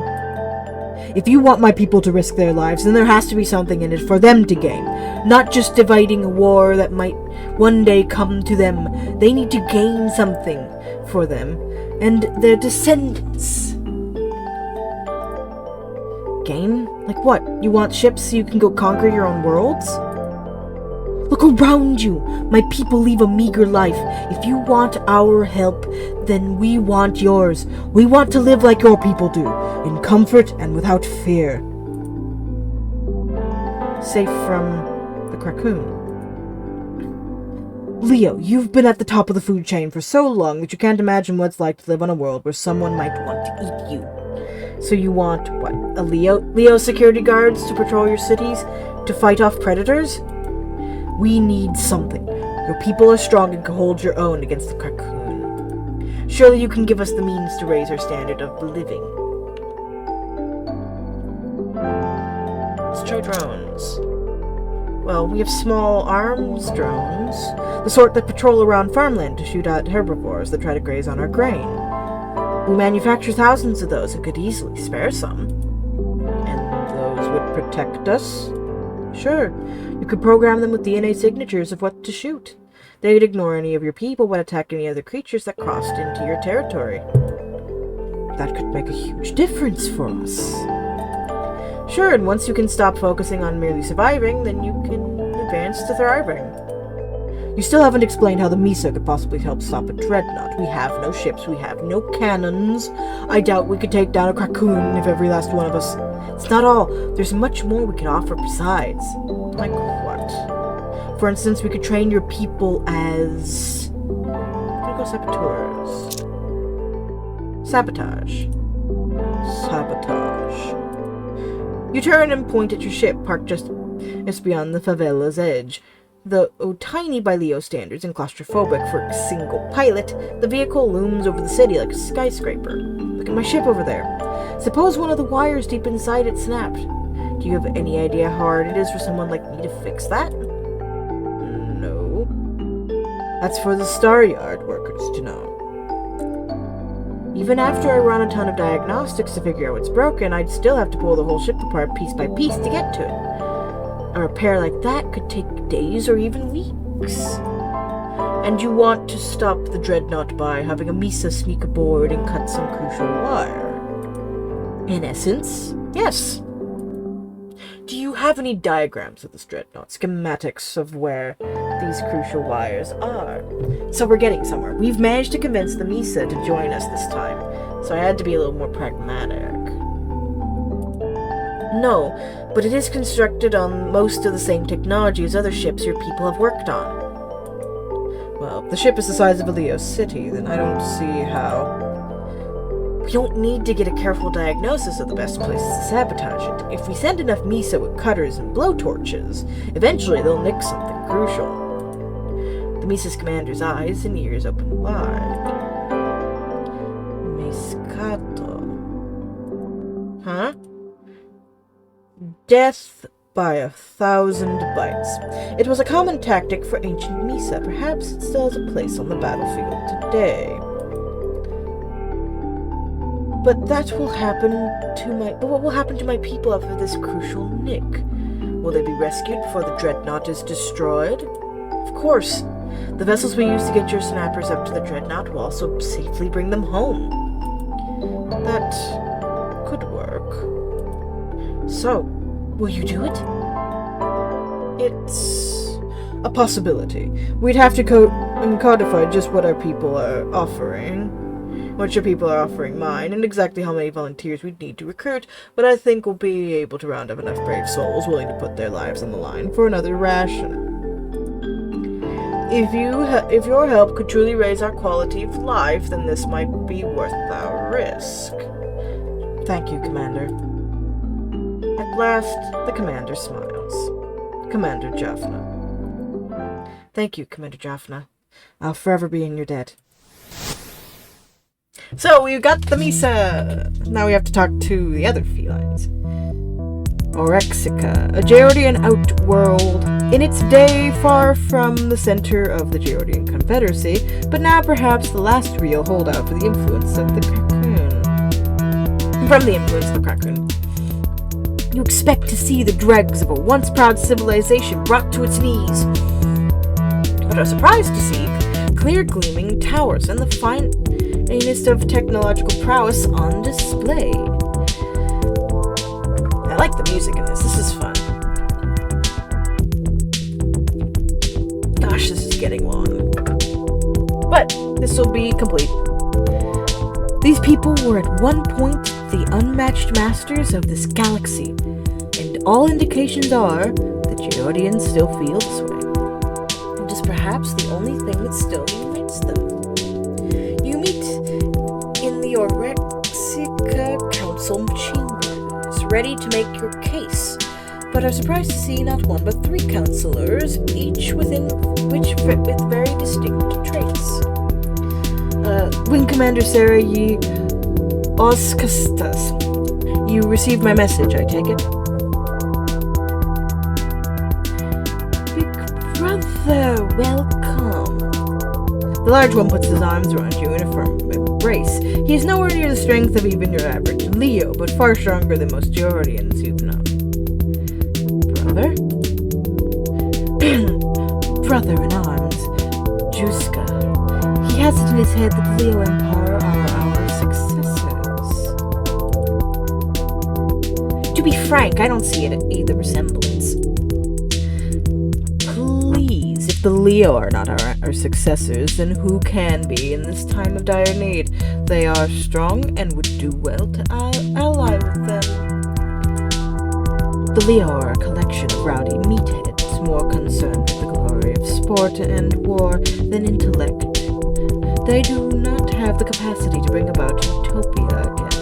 If you want my people to risk their lives, then there has to be something in it for them to gain. Not just dividing a war that might one day come to them. They need to gain something for them and their descendants. Gain? Like what? You want ships so you can go conquer your own worlds? Look around you! My people leave a meager life. If you want our help, then we want yours. We want to live like your people do, in comfort and without fear. Safe from the Krakoon. Leo, you've been at the top of the food chain for so long that you can't imagine what it's like to live on a world where someone might want to eat you. So you want, what, a Leo security guards to patrol your cities? To fight off predators? We need something. Your people are strong and can hold your own against the Krakoon. Surely you can give us the means to raise our standard of living. Let's try drones. Well, we have small arms drones, the sort that patrol around farmland to shoot at herbivores that try to graze on our grain. We manufacture thousands of those and could easily spare some. And those would protect us? Sure. You could program them with DNA signatures of what to shoot. They'd ignore any of your people but attack any other creatures that crossed into your territory. That could make a huge difference for us. Sure, and once you can stop focusing on merely surviving, then you can advance to thriving. You still haven't explained how the Misa could possibly help stop a dreadnought. We have no ships, we have no cannons. I doubt we could take down a Krakoon if every last one of us... It's not all. There's much more we could offer besides. Like what? For instance, we could train your people as... I'm gonna go saboteurs. Sabotage. Sabotage. You turn and point at your ship, parked just beyond the favela's edge. Though tiny by Leo standards and claustrophobic for a single pilot, the vehicle looms over the city like a skyscraper. Look at my ship over there. Suppose one of the wires deep inside it snapped. Do you have any idea how hard it is for someone like me to fix that? No. That's for the Star Yard workers to know. Even after I run a ton of diagnostics to figure out what's broken, I'd still have to pull the whole ship apart piece by piece to get to it. A repair like that could take days or even weeks. And you want to stop the dreadnought by having a Misa sneak aboard and cut some crucial wire. In essence, yes. Do you have any diagrams of this dreadnought, schematics of where these crucial wires are? So we're getting somewhere. We've managed to convince the Misa to join us this time, so I had to be a little more pragmatic. No, but it is constructed on most of the same technology as other ships your people have worked on. Well, if the ship is the size of a Leo city, then I don't see how... We don't need to get a careful diagnosis of the best places to sabotage it. If we send enough Misa with cutters and blowtorches, eventually they'll nick something crucial. The Misa's commander's eyes and ears open wide. Miscato. Huh? Death by 1,000 bites. It was a common tactic for ancient Misa. Perhaps it still has a place on the battlefield today. But what will happen to my people after this crucial nick? Will they be rescued before the dreadnought is destroyed? Of course. The vessels we use to get your snappers up to the dreadnought will also safely bring them home. That could work. So, will you do it? It's a possibility. We'd have to codify just what our people are offering. What your people are offering mine, and exactly how many volunteers we'd need to recruit, but I think we'll be able to round up enough brave souls willing to put their lives on the line for another ration. If your help could truly raise our quality of life, then this might be worth our risk. Thank you, Commander. At last, the Commander smiles. Commander Jaffna. Thank you, Commander Jaffna. I'll forever be in your debt. So, we got the Misa! Now we have to talk to the other felines. Orexica, a Geordian outworld. In its day, far from the center of the Geordian Confederacy, but now perhaps the last real holdout for the influence of the Krakoon. From the influence of the Krakoon. You expect to see the dregs of a once proud civilization brought to its knees, but are surprised to see clear gleaming towers and the finest of technological prowess on display. I like the music in this. This is fun. Gosh, this is getting long. But this will be complete. These people were at one point the unmatched masters of this galaxy, and all indications are that Geordians still feel this way. And is perhaps the only thing that still unites them. You meet in the Orexica Council chambers, ready to make your case, but are surprised to see not one but 3 counselors, each with very distinct traits. Wing Commander Sarah Ye Oskastas. You received my message, I take it? Big brother, welcome. The large one puts his arms around you in a firm embrace. He is nowhere near the strength of even your average Leo, but far stronger than most Geordians you've known. Brother? Brother in arms, Juska. He has it in his head that the Leo Empire are our successors. To be frank, I don't see either resemblance. Please, if the Leo are not our successors, then who can be in this time of dire need? They are strong and would do well to ally with them. The Leo are a collection of rowdy meatheads, more concerned with the glory of sport and war than intellect. They do not have the capacity to bring about utopia again.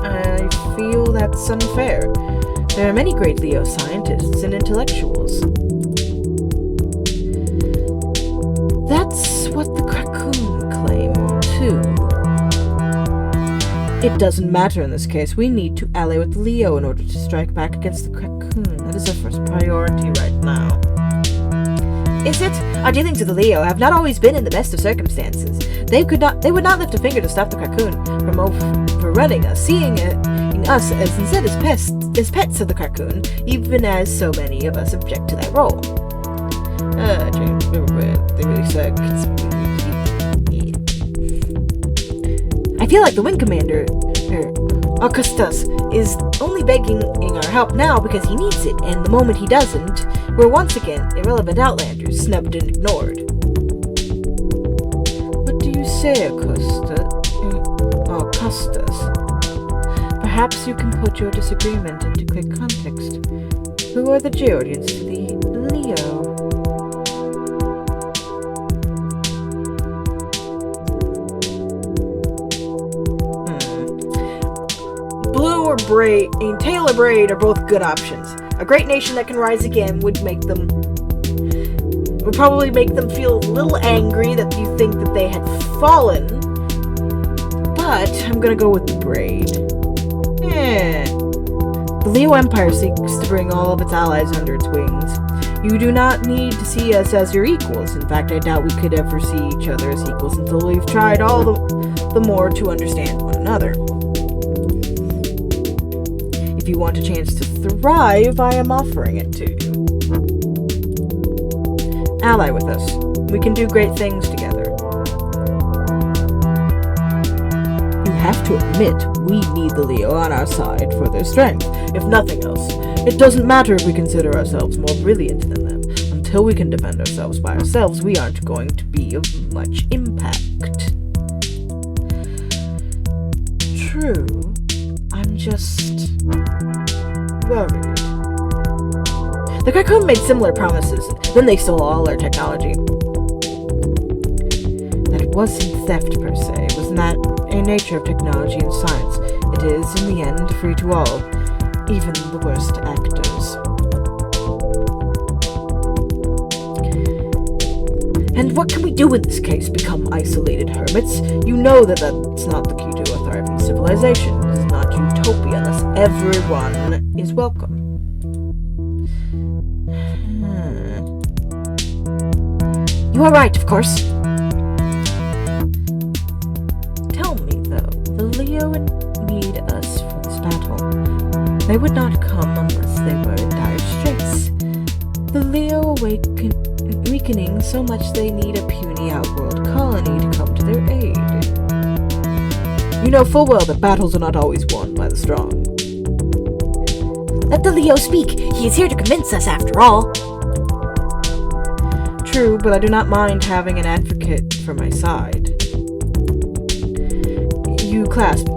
I feel that's unfair. There are many great Leo scientists and intellectuals. That's what the Krakoon claim, too. It doesn't matter in this case. We need to ally with Leo in order to strike back against the Krakoon. That is our first priority right now. Is it? Our dealings with the Leo have not always been in the best of circumstances. They would not lift a finger to stop the Krakoon from overrunning us, seeing us as instead as pets of the Krakoon, even as so many of us object to that role. James, they really suck. I feel like the Wing Commander, Augustus, is only begging our help now because he needs it, and the moment he doesn't, we're once again irrelevant outlanders, snubbed and ignored. What do you say, Augustus? Perhaps you can put your disagreement into clear context. Who are the Geordians to the Leo? Blue or braid, tail or braid are both good options. A great nation that can rise again would probably make them feel a little angry that you think that they had fallen. But I'm gonna go with the braid. The Leo Empire seeks to bring all of its allies under its wings. You do not need to see us as your equals. In fact, I doubt we could ever see each other as equals until we've tried all the more to understand one another. If you want a chance to thrive, I am offering it to you. Ally with us. We can do great things together. You have to admit, we need the Leo on our side for their strength, if nothing else. It doesn't matter if we consider ourselves more brilliant than them. Until we can defend ourselves by ourselves, we aren't going to be of much impact. True. I'm just worried. The Krakoon made similar promises, then they stole all our technology. That wasn't theft per se, it was not a nature of technology and science. It is, in the end, free to all, even the worst actors. And what can we do in this case? Become isolated hermits? You know that that's not the key to a thriving civilization. It is not utopia unless everyone is welcome. You are right, of course. Tell me, though, the Leo would need us for this battle. They would not come unless they were in dire straits. The Leo weakening so much they need a puny outworld colony to come to their aid. You know full well that battles are not always won by the strong. Let the Leo speak. He is here to convince us, after all. True, but I do not mind having an advocate for my side. You clasp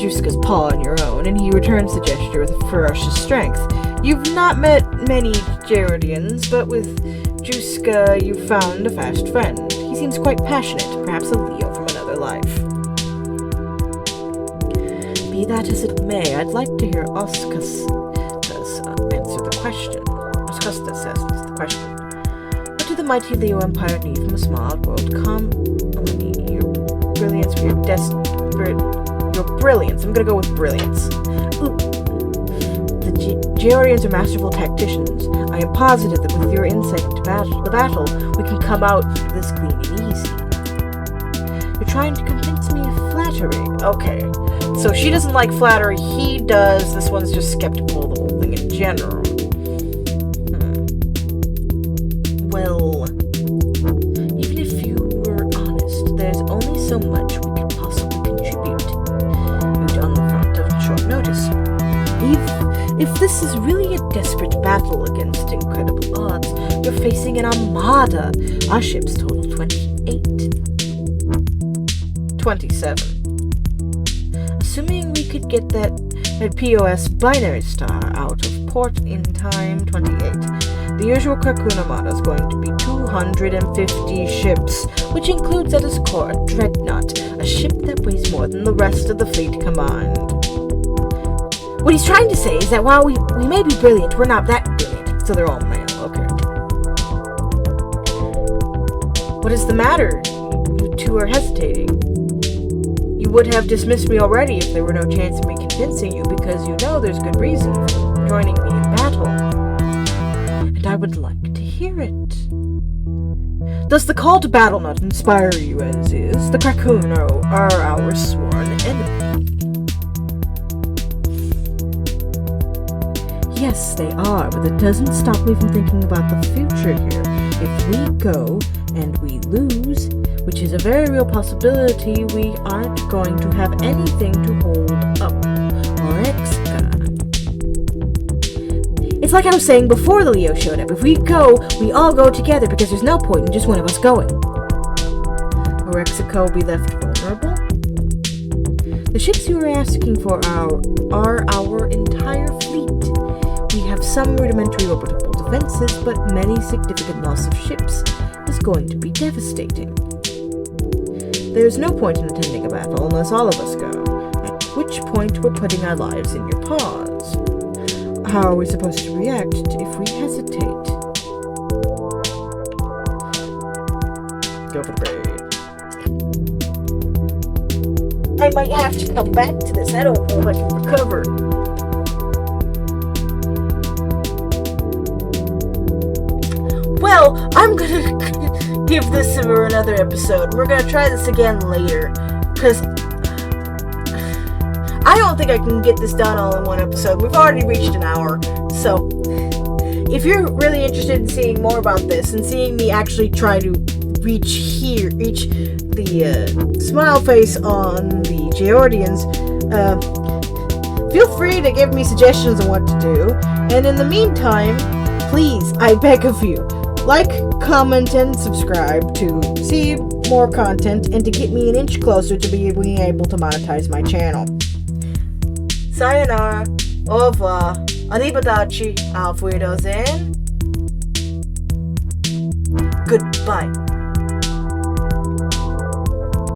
Juska's paw in your own, and he returns the gesture with a ferocious strength. You've not met many Gerardians, but with Juska you've found a fast friend. He seems quite passionate, perhaps a Leo from another life. Be that as it may, I'd like to hear Oscustus answer the question. Oscustus asks the question. What do the mighty Leo Empire need from a small world colony? Your brilliance for your your brilliance. I'm gonna go with brilliance. Ooh. The Georians are masterful tacticians. I am positive that with your insight into the battle, we can come out of this clean and easy. You're trying to convince me of flattery. Okay. So she doesn't like flattery, he does. This one's just skeptical of the whole thing in general. Well, even if you were honest, there's only so much we could possibly contribute. You'd on the front of short notice. If this is really a desperate battle against incredible odds, you're facing an armada. Our ships total 28. 27. Assuming we could get that POS binary star out of port in time, 28. The usual Krakoon Armada is going to be 250 ships, which includes at its core a dreadnought, a ship that weighs more than the rest of the fleet combined. What he's trying to say is that while we may be brilliant, we're not that brilliant. So they're all male, okay. What is the matter? You two are hesitating. You would have dismissed me already if there were no chance of me convincing you, because you know there's good reason for joining me in battle. And I would like to hear it. Does the call to battle not inspire you as is? The Krakoon are our sworn enemy. Yes, they are, but that doesn't stop me from thinking about the future here. If we go and we lose, which is a very real possibility, we aren't going to have anything to hold up our Exca. It's like I was saying before the Leo showed up. If we go, we all go together because there's no point in just one of us going. Or Exico will be left vulnerable? The ships you were asking for are our entire fleet. We have some rudimentary orbital defenses, but many significant loss of ships is going to be devastating. There's no point in attending a battle unless all of us go, at which point we're putting our lives in your paws. How are we supposed to react if we hesitate? Go for the braid. I might have to come back to this. I don't know if I can recover. Well, I'm gonna give this another episode. We're gonna try this again later, because I don't think I can get this done all in one episode. We've already reached an hour, so if you're really interested in seeing more about this and seeing me actually try to reach the smile face on the Geordians, feel free to give me suggestions on what to do. And in the meantime, please, I beg of you, like, comment, and subscribe to see more content and to get me an inch closer to being able to monetize my channel. Sayonara, au revoir, arrivederci, auf Wiedersehen, goodbye.